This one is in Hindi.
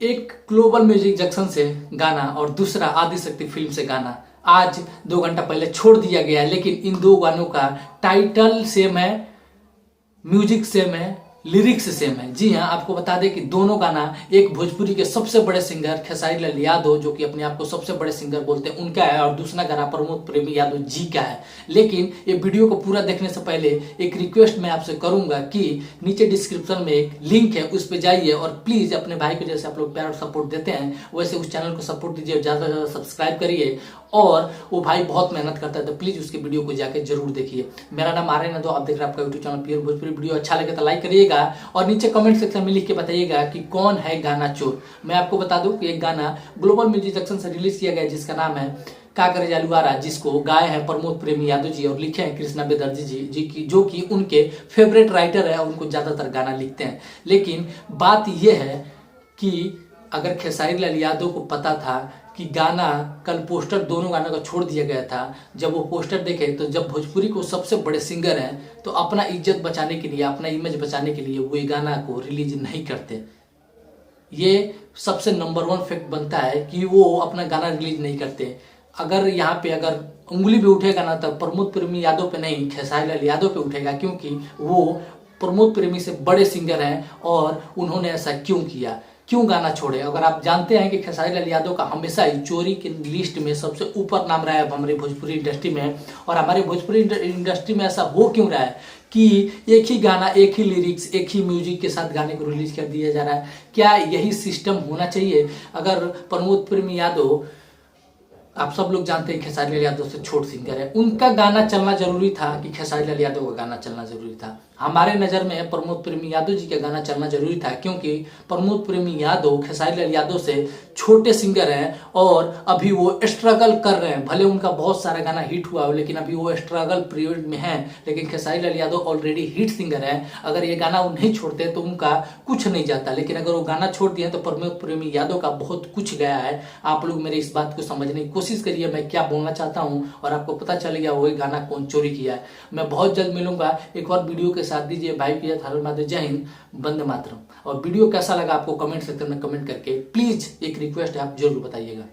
एक ग्लोबल म्यूजिक जंक्शन से गाना और दूसरा आदिशक्ति फिल्म से गाना आज 2 घंटा पहले छोड़ दिया गया है, लेकिन इन दो गानों का टाइटल सेम है, म्यूजिक सेम है, लिरिक्स सेम है। जी हाँ, आपको बता दें कि दोनों गाना एक भोजपुरी के सबसे बड़े सिंगर खेसारी लाल यादव, जो कि अपने आप को सबसे बड़े सिंगर बोलते हैं, उनका है, और दूसरा गाना प्रमोद प्रेमी यादव जी का है। लेकिन ये वीडियो को पूरा देखने से पहले एक रिक्वेस्ट मैं आपसे करूंगा कि नीचे डिस्क्रिप्शन में एक लिंक है, उस पर जाइए और प्लीज अपने भाई को जैसे आप लोग प्यार और सपोर्ट देते हैं वैसे उस चैनल को सपोर्ट दीजिए, ज्यादा से ज्यादा सब्सक्राइब करिए। और वो भाई बहुत मेहनत करता है, तो प्लीज उसके वीडियो को जाकर जरूर देखिए। मेरा नाम आर्यन है, तो आप देख रहे हैं आपका YouTube channel peer Bhojpuri. Video अच्छा लगे तो लाइक करिएगा और नीचे कमेंट सेक्शन में लिख के बताइएगा कि कौन है गाना चोर। मैं आपको बता दूं कि एक गाना ग्लोबल म्यूजिक जंक्शन से रिलीज किया गया जिसका नाम है का करे जालुआरा, जिसको गाए हैं प्रमोद प्रेमी यादव जी और लिखे हैं कृष्णा बेदर्जी जी की, जो कि उनके फेवरेट राइटर है और उनको ज्यादातर गाना लिखते हैं। लेकिन बात यह है कि अगर खेसारी लाल यादव को पता था कि गाना कल पोस्टर दोनों गानों का छोड़ दिया गया था, जब वो पोस्टर देखे तो जब भोजपुरी को सबसे बड़े सिंगर हैं तो अपना इज्जत बचाने के लिए, अपना इमेज बचाने के लिए वो ये गाना को रिलीज नहीं करते। ये सबसे नंबर 1 फैक्ट बनता है कि वो अपना गाना रिलीज नहीं करते। अगर यहाँ पे अगर उंगली भी उठेगा ना तो प्रमोद प्रेमी यादव पे नहीं, खेसारी लाल यादव पे उठेगा, क्योंकि वो प्रमोद प्रेमी से बड़े सिंगर हैं और उन्होंने ऐसा क्यों किया, क्यों गाना छोड़े। अगर आप जानते हैं कि खेसारी लाल यादव का हमेशा ही चोरी की लिस्ट में सबसे ऊपर नाम रहा है हमारी भोजपुरी इंडस्ट्री में, और हमारे भोजपुरी इंडस्ट्री में ऐसा हो क्यों रहा है कि एक ही गाना, एक ही लिरिक्स, एक ही म्यूजिक के साथ गाने को रिलीज कर दिया जा रहा है। क्या यही सिस्टम होना चाहिए? अगर प्रमोद प्रेमी यादव, आप सब लोग जानते हैं खेसारी लाल यादव से छोट सिंगर है, उनका गाना चलना जरूरी था कि खेसारी लाल यादव का गाना चलना जरूरी था? हमारे नज़र में प्रमोद प्रेमी यादव जी का गाना चलना जरूरी था, क्योंकि प्रमोद प्रेमी यादव खेसारी लाल यादव से छोटे सिंगर हैं और अभी वो स्ट्रगल कर रहे हैं। भले उनका बहुत सारा गाना हिट हुआ हो, लेकिन अभी वो स्ट्रगल पीरियड में हैं। लेकिन Khesari Lal Yadav already hit singer हैं, अगर ये गाना वो नहीं छोड़ते तो उनका कुछ नहीं जाता। लेकिन अगर वो गाना छोड़ दिए तो प्रमोद प्रेमी यादव का बहुत कुछ गया है। आप लोग मेरे इस बात को समझने की कोशिश करिए, मैं क्या बोलना चाहता हूँ, और आपको पता चल गया वही गाना कौन चोरी किया है। मैं बहुत जल्द मिलूंगा एक और वीडियो के साथ। दीजिए भाई की जय हिंद, वंदे मातरम। और वीडियो कैसा लगा आपको कमेंट सेक्शन में कमेंट करके प्लीज एक रिक्वेस्ट है, आप जरूर बताइएगा।